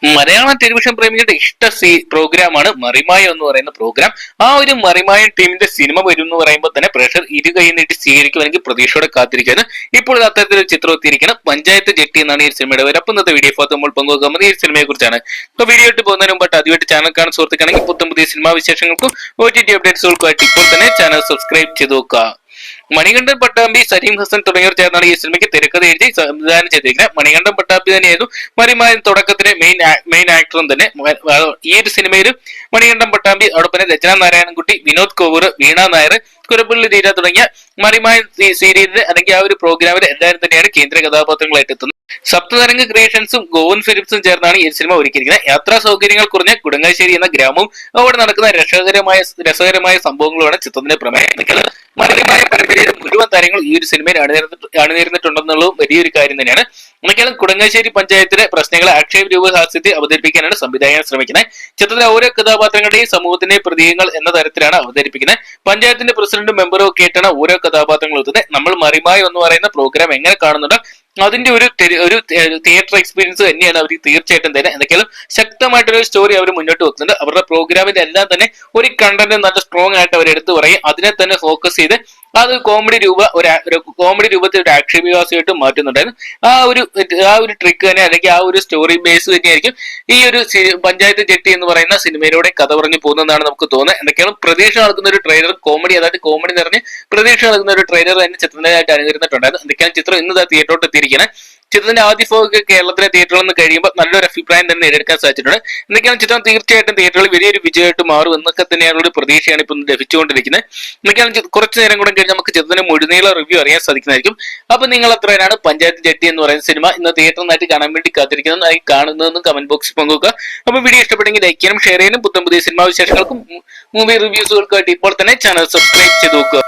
Malayalam television പ്രേമികളുടെ ഇഷ്ട പ്രോഗ്രാമാണ് മറിമായ എന്ന് പറയുന്ന പ്രോഗ്രാം. ആ ഒരു മറിമായ ടീമിന്റെ സിനിമ വരും എന്ന് പറയുമ്പോൾ തന്നെ പ്രഷർ ഇരുകൈ നീട്ടി സ്വീകരിക്കുമെങ്കിൽ പ്രതീക്ഷയോടെ കാത്തിരിക്കുന്നത്. ഇപ്പോൾ അത്തരത്തിലൊരു ചിത്രം എത്തിയിരിക്കണം. പഞ്ചായത്ത് ജെട്ടി എന്നാണ് ഈ സിനിമയുടെ പേര്. അപ്പം ഇന്നത്തെ വീഡിയോ നമ്മൾ പങ്കുവെക്കുന്നത് ഈ സിനിമയെ കുറിച്ചാണ്. ഇപ്പൊ വീഡിയോ ഇട്ട് പോകുന്നതിന് മുമ്പായിട്ട് ആദ്യമായിട്ട് ചാനൽ കാണുന്ന സുഹൃത്തുക്കാണെങ്കിൽ പുതിയ സിനിമാ വിശേഷങ്ങൾക്കും OTT അപ്ഡേറ്റ്സുകൾക്കുമായിട്ട് ഇപ്പോൾ തന്നെ ചാനൽ സബ്സ്ക്രൈബ് ചെയ്ത് നോക്കുക. മണികണ്ഠൻ പട്ടാമ്പി, സലീം ഹസൻ തുടങ്ങിയവർ ചേർന്നാണ് ഈ സിനിമയ്ക്ക് തിരക്കഥ എഴുതി സംവിധാനം ചെയ്തിരിക്കുന്നത്. മണികണ്ഠൻ പട്ടാമ്പി തന്നെയായിരുന്നു മറിമായ തുടക്കത്തിലെ മെയിൻ ആക്ടറും തന്നെ. ഈ ഒരു സിനിമയിൽ മണികണ്ഠൻ പട്ടാമ്പി, അതോടൊപ്പം രചന നാരായണൻകുട്ടി, വിനോദ് കോവൂർ, വീണ നായർ, കുരപ്പള്ളി തീര തുടങ്ങിയ മറിമായ സീരിയലിന് അല്ലെങ്കിൽ ആ ഒരു പ്രോഗ്രാമിൽ എല്ലാവരും തന്നെയാണ് കേന്ദ്ര കഥാപാത്രങ്ങളായിട്ട് എത്തുന്നത്. സപ്തതരംഗ ക്രിയേഷൻസും ഗോവൻ ഫിലിംസും ചേർന്നാണ് ഈ സിനിമ ഒരുക്കിയിരിക്കുന്നത്. യാത്രാ സൗകര്യങ്ങൾ കുറഞ്ഞ കുടങ്ങാശ്ശേരി എന്ന ഗ്രാമവും അവിടെ നടക്കുന്ന രസകരമായ സംഭവങ്ങളുമാണ് ചിത്രത്തിന്റെ പ്രമേയം. മലയാളമായ പരമ്പരയിലെ മുഴുവൻ താരങ്ങൾ ഈ ഒരു സിനിമയിൽ അണിനിരുന്നിട്ടുണ്ടെന്നുള്ളതും വലിയൊരു കാര്യം തന്നെയാണ്. ഒരിക്കലും കുടങ്ങാശ്ശേരി പഞ്ചായത്തിലെ പ്രശ്നങ്ങളെ ആക്ഷേപ ഹാസ്യത്തിൽ അവതരിപ്പിക്കാനാണ് സംവിധായകൻ ശ്രമിക്കുന്നത്. ചിത്രത്തിലെ ഓരോ കഥാപാത്രങ്ങളുടെയും സമൂഹത്തിന്റെ പ്രതീകങ്ങൾ എന്ന തരത്തിലാണ് അവതരിപ്പിക്കുന്നത്. പഞ്ചായത്തിന്റെ പ്രസിഡന്റും മെമ്പറും ഒക്കെ ആയിട്ടാണ് ഓരോ കഥാപാത്രങ്ങളും എത്തുന്നത്. നമ്മൾ മറിമായ എന്ന് പറയുന്ന പ്രോഗ്രാം എങ്ങനെ കാണുന്നുണ്ട് അതിന്റെ ഒരു തിയേറ്റർ എക്സ്പീരിയൻസ് തന്നെയാണ് അവർ തീർച്ചയായിട്ടും തന്നെ. എന്തൊക്കെയാലും ശക്തമായിട്ടൊരു സ്റ്റോറി അവർ മുന്നോട്ട് വെക്കുന്നുണ്ട്. അവരുടെ പ്രോഗ്രാമിന്റെ എല്ലാം തന്നെ ഒരു കണ്ടന്റ് നല്ല സ്ട്രോങ് ആയിട്ട് അവർ എടുത്തു പറയും. അതിനെ തന്നെ ഫോക്കസ് ചെയ്ത് അത് കോമഡി രൂപത്തിൽ ഒരു ആക്ഷേപവാസിയായിട്ട് മാറ്റുന്നുണ്ടായിരുന്നു. ആ ഒരു ട്രിക്ക് തന്നെ അല്ലെങ്കിൽ ആ ഒരു സ്റ്റോറി ബേസ് തന്നെയായിരിക്കും ഈ ഒരു പഞ്ചായത്ത് ജെട്ടി എന്ന് പറയുന്ന സിനിമയിലൂടെ കഥ പറഞ്ഞു പോകുന്നതാണ് നമുക്ക് തോന്നുന്നത്. എന്തൊക്കെയാണ് പ്രതീക്ഷ നടക്കുന്ന ഒരു ട്രെയിലർ, കോമഡി നിറഞ്ഞ് പ്രതീക്ഷ നടക്കുന്ന ഒരു ട്രെയിലർ തന്നെ ചിത്രത്തിനായിട്ട് അണിനിരുന്നിട്ടുണ്ടായിരുന്നു. എന്തൊക്കെയാണ് ചിത്രം ഇന്ന് തിയേറ്ററോട്ട് എത്തിയിരിക്കുന്നത്. ചിത്രത്തിന്റെ ആദ്യ ഫോക്ക് കേരളത്തിലെ തിയേറ്ററുകളിൽ നിന്ന് കഴിയുമ്പോൾ നല്ലൊരു അഭിപ്രായം തന്നെ നേടിയെടുക്കാൻ സാധിച്ചിട്ടുണ്ട്. എന്തൊക്കെയാണ് ചിത്രം തീർച്ചയായിട്ടും തിയേറ്ററുകളിൽ വലിയൊരു വിജയമായിട്ട് മാറും എന്നൊക്കെ തന്നെയാണ് ഒരു പ്രതീക്ഷയാണ് ഇപ്പം ലഭിച്ചുകൊണ്ടിരിക്കുന്നത്. എന്തൊക്കെയാണ് കുറച്ച് നേരം കൂടെ കഴിഞ്ഞ് നമുക്ക് ചിത്രത്തിന്റെ മുഴുനീള റിവ്യൂ അറിയാൻ സാധിക്കുന്നതായിരിക്കും. അപ്പൊ നിങ്ങൾ എത്രയാണ് പഞ്ചായത്ത് ജെട്ടി എന്ന് പറയുന്ന സിനിമ ഇന്ന് തിയേറ്ററിനായിട്ട് കാണാൻ വേണ്ടി കാത്തിരിക്കുന്നത് കാണുന്നതെന്ന് കമന്റ് ബോക്സിൽ പങ്കുവെക്കുക. അപ്പൊ വീഡിയോ ഇഷ്ടപ്പെട്ടെങ്കിൽ ലൈക്ക് ചെയ്യാനും ഷെയർ ചെയ്യാനും പുതിയ സിനിമാ വിശേഷങ്ങൾക്കും മൂവി റിവ്യൂസുകൾക്കായിട്ട് ഇപ്പോൾ തന്നെ ചാനൽ സബ്സ്ക്രൈബ് ചെയ്ത് നോക്കുക.